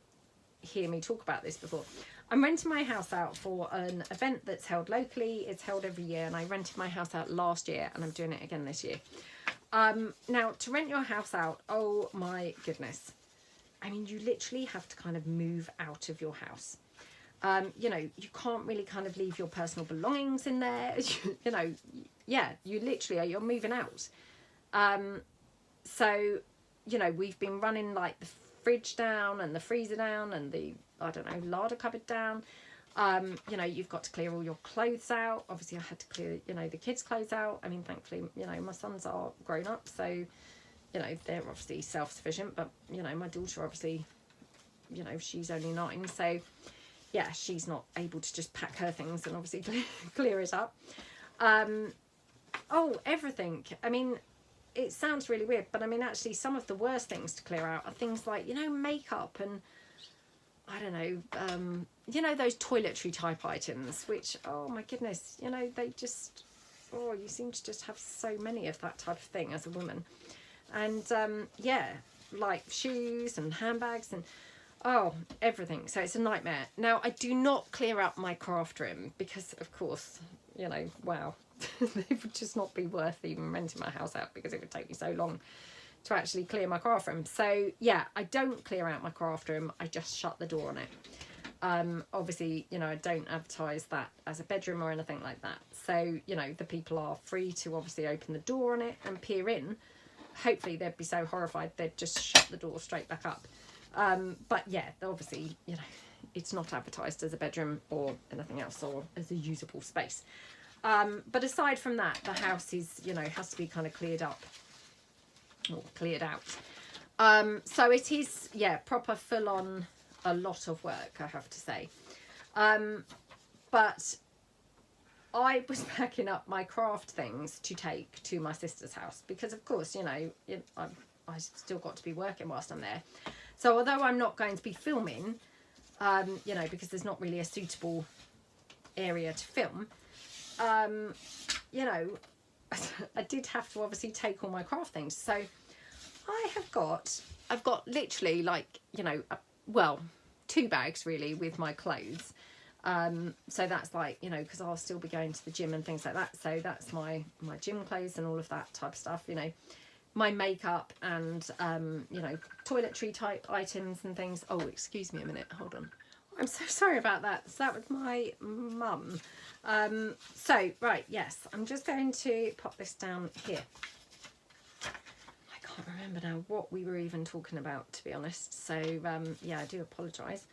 hear me talk about this before, I'm renting my house out for an event that's held locally. It's held every year, and I rented my house out last year, and I'm doing it again this year. Now, to rent your house out, oh my goodness. I mean, you literally have to kind of move out of your house. You know, you can't really kind of leave your personal belongings in there. You know, yeah, you literally are, you're moving out. So, you know, we've been running like the fridge down and the freezer down and the, I don't know, larder cupboard down. You know, you've got to clear all your clothes out. Obviously, I had to clear, you know, the kids' clothes out. I mean, thankfully, you know, my sons are grown up, so, you know, they're obviously self-sufficient. But, you know, my daughter, obviously, you know, she's only 9, so, yeah, she's not able to just pack her things and obviously clear it up. Oh, everything. I mean, it sounds really weird, but I mean, actually, some of the worst things to clear out are things like, you know, makeup and, I don't know, you know, those toiletry type items, which, oh my goodness, you know, they just, oh, you seem to just have so many of that type of thing as a woman. And, yeah, like shoes and handbags and, oh, everything. So it's a nightmare. Now, I do not clear out my craft room because, of course, you know, wow, it would just not be worth even renting my house out because it would take me so long to actually clear my craft room. So yeah, I don't clear out my craft room. I just shut the door on it. Obviously, you know, I don't advertise that as a bedroom or anything like that. So, you know, the people are free to obviously open the door on it and peer in. Hopefully they'd be so horrified they'd just shut the door straight back up. But yeah, obviously, you know, it's not advertised as a bedroom or anything else or as a usable space. But aside from that, the house is, you know, has to be kind of cleared up or cleared out. So it is, yeah, proper full on, a lot of work, I have to say. But I was packing up my craft things to take to my sister's house because, of course, you know, I still got to be working whilst I'm there. So although I'm not going to be filming, you know, because there's not really a suitable area to film, you know, I did have to obviously take all my craft things. So I've got literally like, you know, well, 2 bags really with my clothes. So that's like, you know, because I'll still be going to the gym and things like that. So that's my gym clothes and all of that type of stuff, you know, my makeup and, you know, toiletry type items and things. Oh, excuse me a minute. Hold on. I'm so sorry about that. So that was my mum. So, right, yes, I'm just going to pop this down here. I can't remember now what we were even talking about, to be honest. So, yeah, I do apologise.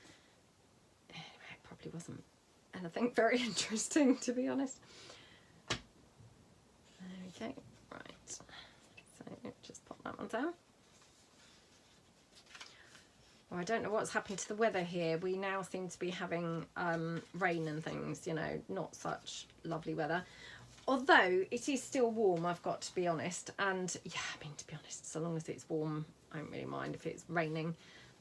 Anyway, it probably wasn't anything very interesting, to be honest. There we go. Right. So, just pop pop that one down. Well, I don't know what's happened to the weather here. We now seem to be having rain and things, you know, not such lovely weather. Although it is still warm, I've got to be honest. And yeah, I mean, to be honest, so long as it's warm, I don't really mind if it's raining.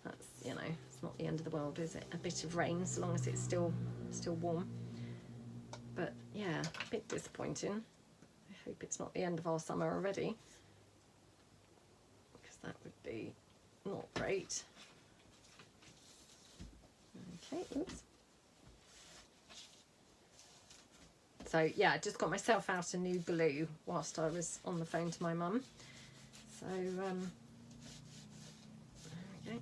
That's, you know, it's not the end of the world, is it? A bit of rain, so long as it's still warm. But yeah, a bit disappointing. I hope it's not the end of our summer already, because that would be not great. Okay, oops. So yeah, I just got myself out a new glue whilst I was on the phone to my mum. So there we go.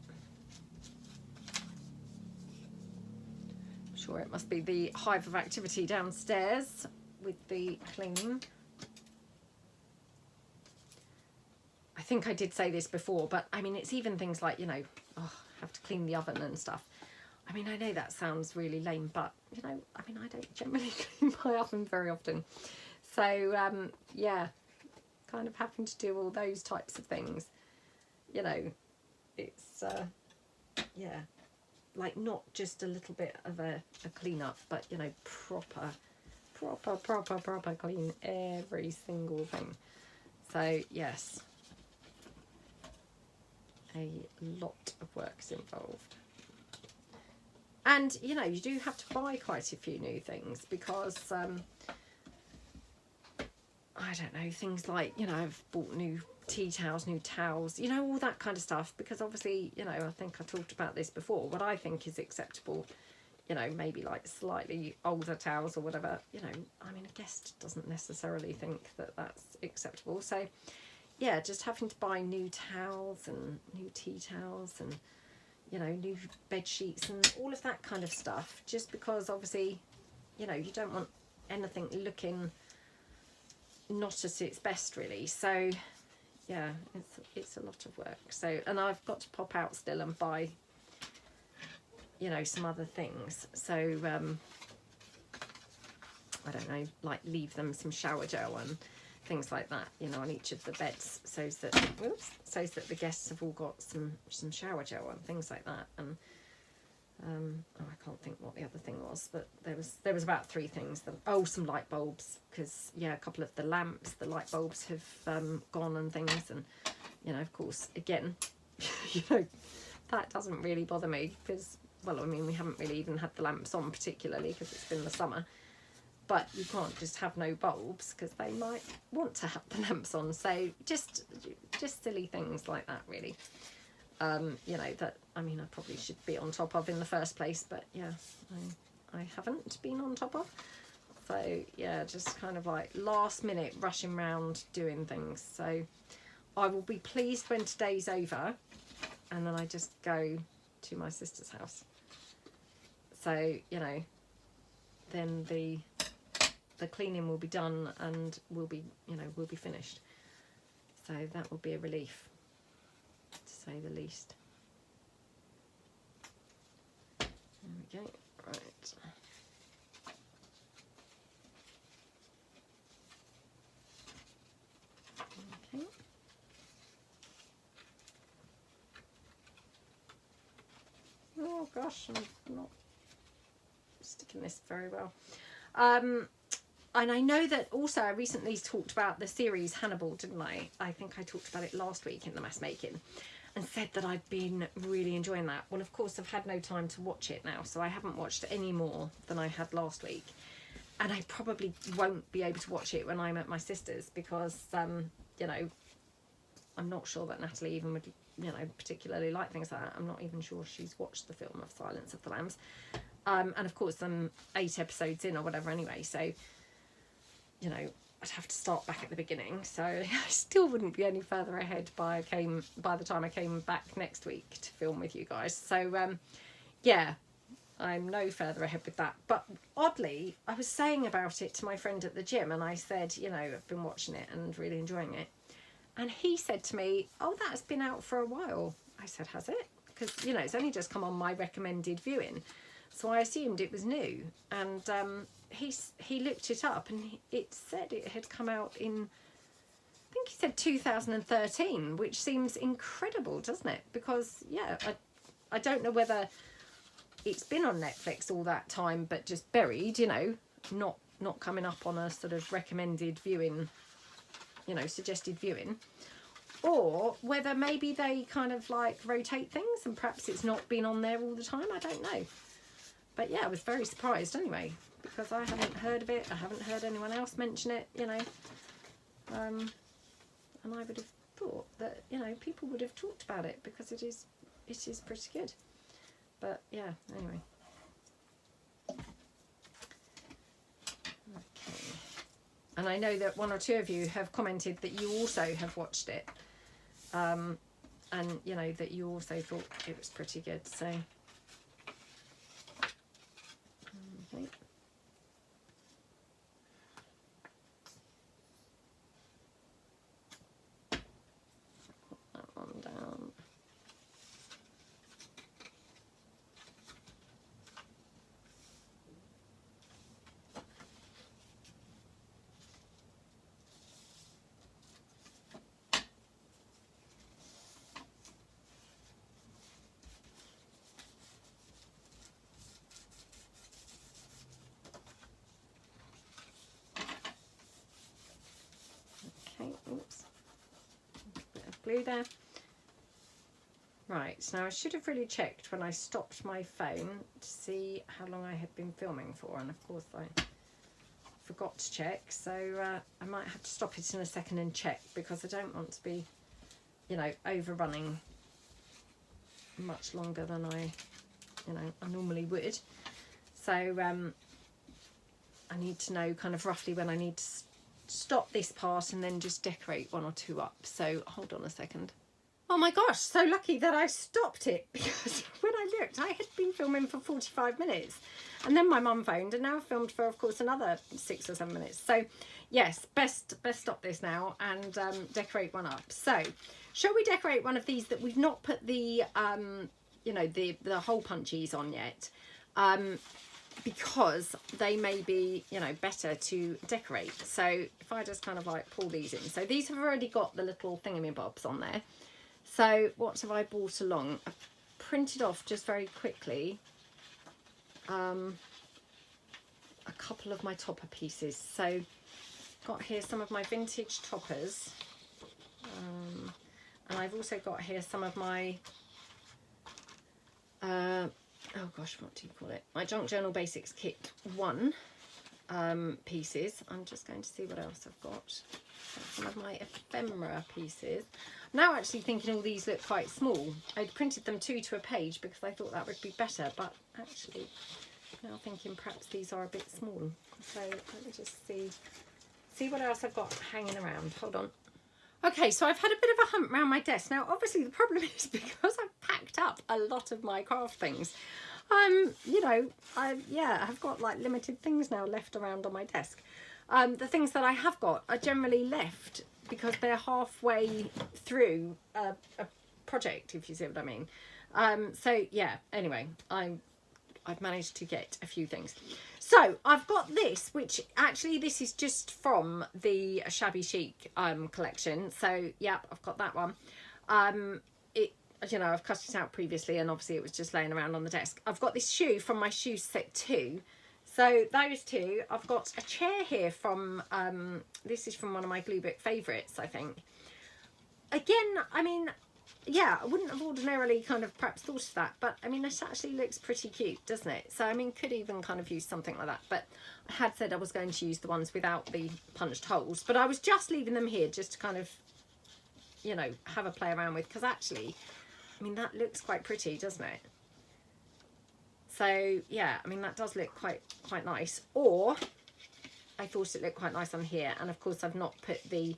I'm sure it must be the hive of activity downstairs with the cleaning. I think I did say this before, but I mean, it's even things like, you know, oh, have to clean the oven and stuff. I mean, I know that sounds really lame, but, you know, I mean, I don't generally clean my oven very often. So, yeah, kind of having to do all those types of things, you know, it's, yeah, like not just a little bit of a clean up, but, you know, proper clean every single thing. So, yes, a lot of work's involved. And, you know, you do have to buy quite a few new things because, I don't know, things like, you know, I've bought new tea towels, new towels, you know, all that kind of stuff. Because obviously, you know, I think I talked about this before. What I think is acceptable, you know, maybe like slightly older towels or whatever, you know, I mean, a guest doesn't necessarily think that that's acceptable. So, yeah, just having to buy new towels and new tea towels and, you know, new bed sheets and all of that kind of stuff, just because obviously, you know, you don't want anything looking not at its best really. So yeah, it's a lot of work. So, and I've got to pop out still and buy, you know, some other things. So I don't know, like leave them some shower gel and things like that, you know, on each of the beds, so that the guests have all got some shower gel and things like that. And oh, I can't think what the other thing was, but there was about 3 things. Some light bulbs, because yeah, a couple of the lamps, the light bulbs have gone and things, and you know, of course, again, you know, that doesn't really bother me because, well, I mean, we haven't really even had the lamps on particularly because it's been the summer. But you can't just have no bulbs because they might want to have the lamps on. So just silly things like that, really. You know, that, I mean, I probably should be on top of in the first place, but yeah, I haven't been on top of. So yeah, just kind of like last minute rushing around doing things. So I will be pleased when today's over and then I just go to my sister's house. So, you know, then the cleaning will be done and we'll be finished. So that will be a relief, to say the least. There we go. Right. Okay. Oh gosh, I'm not sticking this very well. And I know that also I recently talked about the series Hannibal, didn't I? I think I talked about it last week in the Mass Making and said that I'd been really enjoying that. Well, of course, I've had no time to watch it now, so I haven't watched any more than I had last week. And I probably won't be able to watch it when I'm at my sister's because, you know, I'm not sure that Natalie even would, you know, particularly like things like that. I'm not even sure she's watched the film of Silence of the Lambs. And of course, I'm 8 episodes in or whatever anyway, so, you know, I'd have to start back at the beginning. So I still wouldn't be any further ahead by the time I came back next week to film with you guys. So, yeah, I'm no further ahead with that. But oddly, I was saying about it to my friend at the gym and I said, you know, I've been watching it and really enjoying it. And he said to me, oh, that's been out for a while. I said, has it? Because, you know, it's only just come on my recommended viewing. So I assumed it was new. And he looked it up and it said it had come out in, I think he said 2013, which seems incredible, doesn't it? Because, yeah, I don't know whether it's been on Netflix all that time, but just buried, you know, not coming up on a sort of recommended viewing, you know, suggested viewing. Or whether maybe they kind of like rotate things and perhaps it's not been on there all the time. I don't know. But yeah, I was very surprised anyway, because I haven't heard of it. I haven't heard anyone else mention it, you know. And I would have thought that, you know, people would have talked about it because it is pretty good. But yeah, anyway. Okay. And I know that one or two of you have commented that you also have watched it. And, you know, that you also thought it was pretty good, so. Okay. Put that one down. Oops, bit of glue there. Right, so now I should have really checked when I stopped my phone to see how long I had been filming for, and of course I forgot to check, so I might have to stop it in a second and check, because I don't want to be, you know, overrunning much longer than I normally would. So I need to know kind of roughly when I need to stop this part and then just decorate one or two up. So hold on a second. Oh my gosh, so lucky that I stopped it, because when I looked I had been filming for 45 minutes and then my mum phoned and now I've filmed for, of course, another 6 or 7 minutes. So yes, best stop this now and decorate one up. So shall we decorate one of these that we've not put the you know, the hole punchies on yet, because they may be, you know, better to decorate. So if I just kind of like pull these in, so these have already got the little thingamybobs on there. So what have I brought along? I printed off just very quickly a couple of my topper pieces. So got here some of my vintage toppers, and I've also got here some of my oh gosh, what do you call it? My Junk Journal Basics Kit 1 pieces. I'm just going to see what else I've got. Some of my ephemera pieces. Now actually thinking all these look quite small. I'd printed them 2 to a page because I thought that would be better, but actually now thinking perhaps these are a bit small. So let me just see what else I've got hanging around. Hold on. Okay, so I've had a bit of a hunt around my desk. Now, obviously, the problem is because I've packed up a lot of my craft things, you know, I've got like limited things now left around on my desk. The things that I have got are generally left because they're halfway through a project, if you see what I mean. So yeah, anyway, I've managed to get a few things. So I've got this, which actually this is just from the Shabby Chic collection. So yeah, I've got that one. You know, I've cut it out previously and obviously it was just laying around on the desk. I've got this shoe from my shoe set 2. So those two. I've got a chair here from, this is from one of my Glue Book favourites, I think. Again, I mean, yeah, I wouldn't have ordinarily kind of perhaps thought of that, but I mean, this actually looks pretty cute, doesn't it? So, I mean, could even kind of use something like that, but I had said I was going to use the ones without the punched holes, but I was just leaving them here just to kind of, you know, have a play around with, because actually, I mean, that looks quite pretty, doesn't it? So, yeah, I mean, that does look quite nice. Or, I thought it looked quite nice on here, and of course, I've not put the,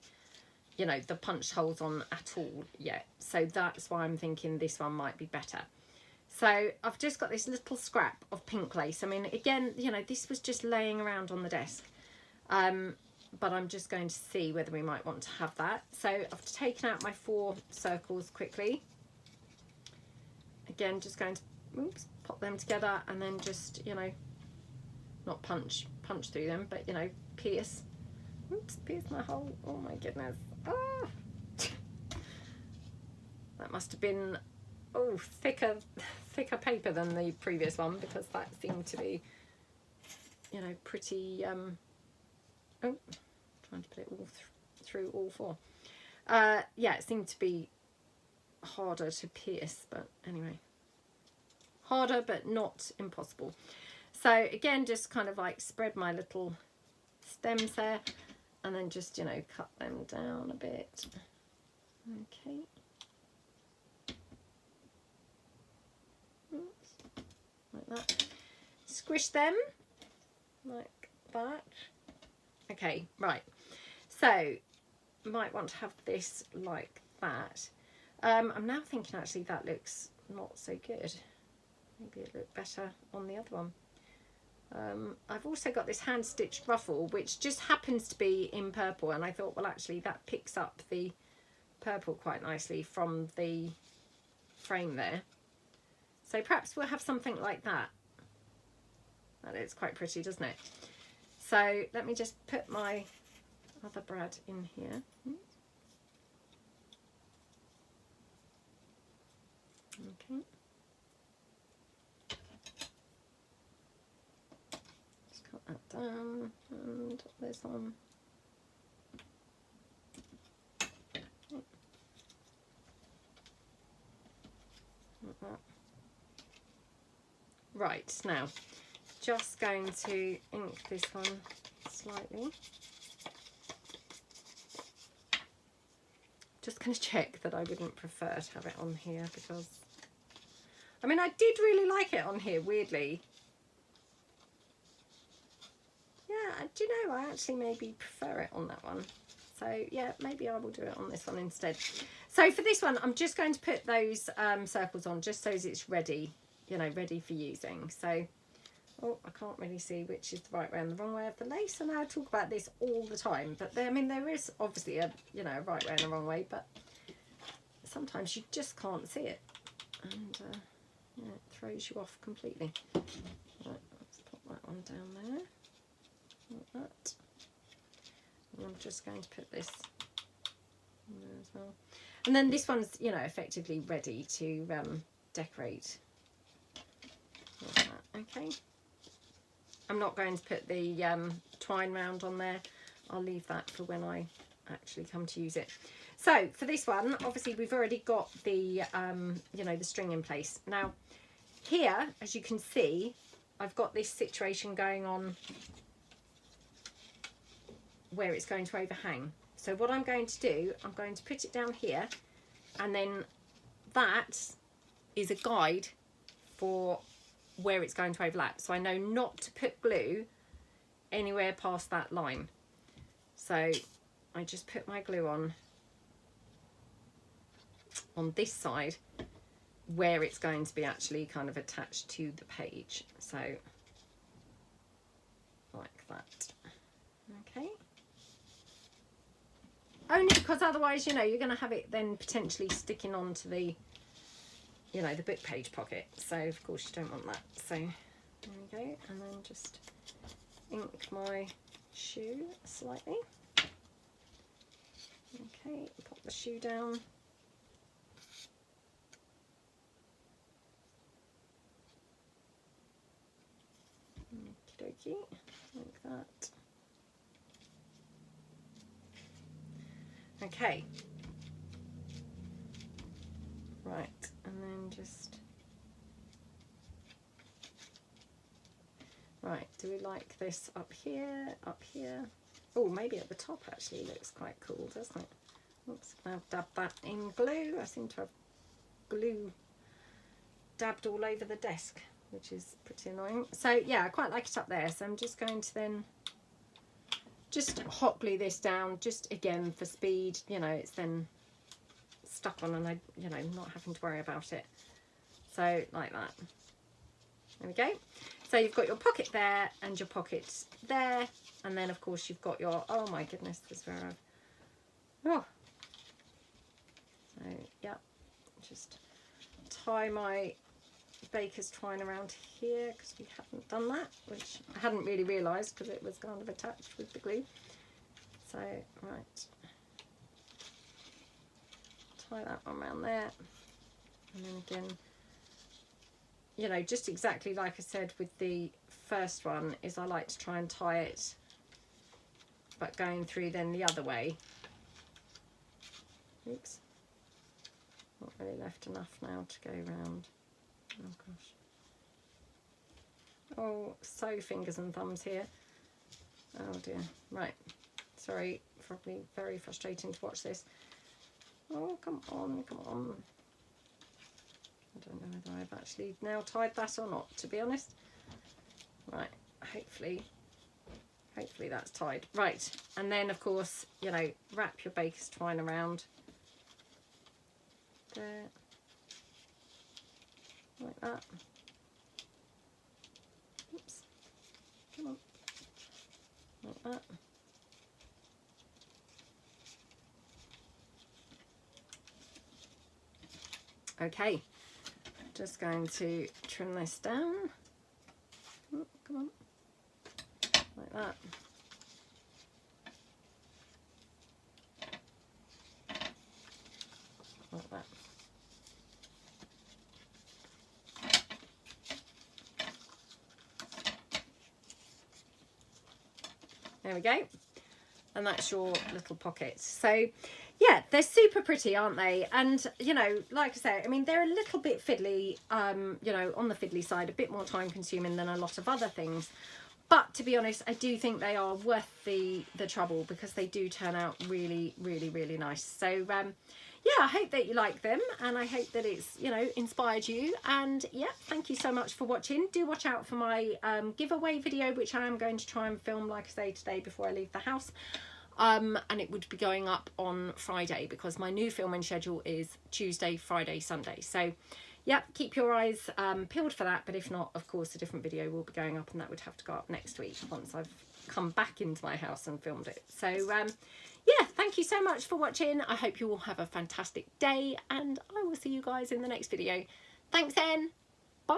you know, the punched holes on at all yet. So that's why I'm thinking this one might be better. So I've just got this little scrap of pink lace. I mean, again, you know, this was just laying around on the desk. But I'm just going to see whether we might want to have that. So I've taken out my 4 circles quickly. Again, just going to, oops, pop them together and then just, you know, not punch through them, but, you know, pierce. Oops, pierce my hole. Oh my goodness. Oh, that must have been, oh, thicker paper than the previous one, because that seemed to be, you know, pretty, oh, trying to put it all through all four. Yeah, it seemed to be harder to pierce, but anyway, harder but not impossible. So again, just kind of like spread my little stems there, and then just, you know, cut them down a bit. Okay. Oops. Like that. Squish them like that. Okay, right. So might want to have this like that. I'm now thinking actually that looks not so good. Maybe it looked better on the other one. I've also got this hand stitched ruffle, which just happens to be in purple, and I thought, well, actually that picks up the purple quite nicely from the frame there. So perhaps we'll have something like that. That looks quite pretty, doesn't it? So let me just put my other brad in here. Okay. Just cut that down and put this on. Okay. Like that. Right, now just going to ink this one slightly. Just going to check that I wouldn't prefer to have it on here, because I mean, I did really like it on here, weirdly. Yeah, do you know, I actually maybe prefer it on that one. So yeah, maybe I will do it on this one instead. So for this one, I'm just going to put those circles on just so it's ready, you know, ready for using. So, oh, I can't really see which is the right way and the wrong way of the lace. And I talk about this all the time, but there, I mean, there is obviously a, you know, a right way and a wrong way, but sometimes you just can't see it. And yeah, it throws you off completely. Right, let's pop that one down there, like that. And I'm just going to put this in there as well. And then this one's, you know, effectively ready to decorate. Like that. Okay. I'm not going to put the twine round on there. I'll leave that for when I actually come to use it. So for this one, obviously we've already got the, you know, the string in place. Now here, as you can see, I've got this situation going on where it's going to overhang. So what I'm going to do, I'm going to put it down here, and then that is a guide for where it's going to overlap. So I know not to put glue anywhere past that line. So I just put my glue on this side where it's going to be actually kind of attached to the page. So like that. Okay. Only because otherwise, you know, you're going to have it then potentially sticking onto the, you know, the book page pocket. So of course you don't want that. So there we go. And then just ink my shoe slightly. Okay, pop the shoe down. Okie dokie, like that. Okay. Right, and then just... Right, do we like this up here, up here? Oh, maybe at the top actually looks quite cool, doesn't it? Oops, I've dabbed that in glue. I seem to have glue dabbed all over the desk, which is pretty annoying. So yeah, I quite like it up there. So I'm just going to then just hot glue this down, just again for speed. You know, it's then stuck on and I, you know, not having to worry about it. So like that. There we go. So you've got your pocket there and your pocket there. And then of course you've got your, oh my goodness, this is where I've, oh. So yeah, just tie my baker's twine around here because we hadn't done that, which I hadn't really realised because it was kind of attached with the glue. So right, tie that one around there, and then again, you know, just exactly like I said with the first one, is I like to try and tie it, but going through then the other way. Oops, not really left enough now to go round. Oh gosh. Oh, so fingers and thumbs here. Oh dear. Right. Sorry, probably very frustrating to watch this. Oh, come on, come on. I don't know whether I've actually now tied that or not, to be honest. Right, hopefully that's tied. Right, and then of course, you know, wrap your baker's twine around there, like that. Oops, come on, like that. Okay, just going to trim this down. Oh, come on, like that. Like that. There we go. And that's your little pocket. So yeah, they're super pretty, aren't they? And you know, like I say, I mean, they're a little bit fiddly, you know, on the fiddly side, a bit more time consuming than a lot of other things. But to be honest, I do think they are worth the trouble, because they do turn out really, really, really nice. So yeah, I hope that you like them, and I hope that it's, you know, inspired you. And yeah, thank you so much for watching. Do watch out for my giveaway video, which I am going to try and film, like I say, today before I leave the house. And it would be going up on Friday, because my new filming schedule is Tuesday, Friday, Sunday. So yeah, keep your eyes peeled for that. But if not, of course, a different video will be going up, and that would have to go up next week once I've come back into my house and filmed it. So yeah, thank you so much for watching. I hope you all have a fantastic day, and I will see you guys in the next video. Thanks then. Bye.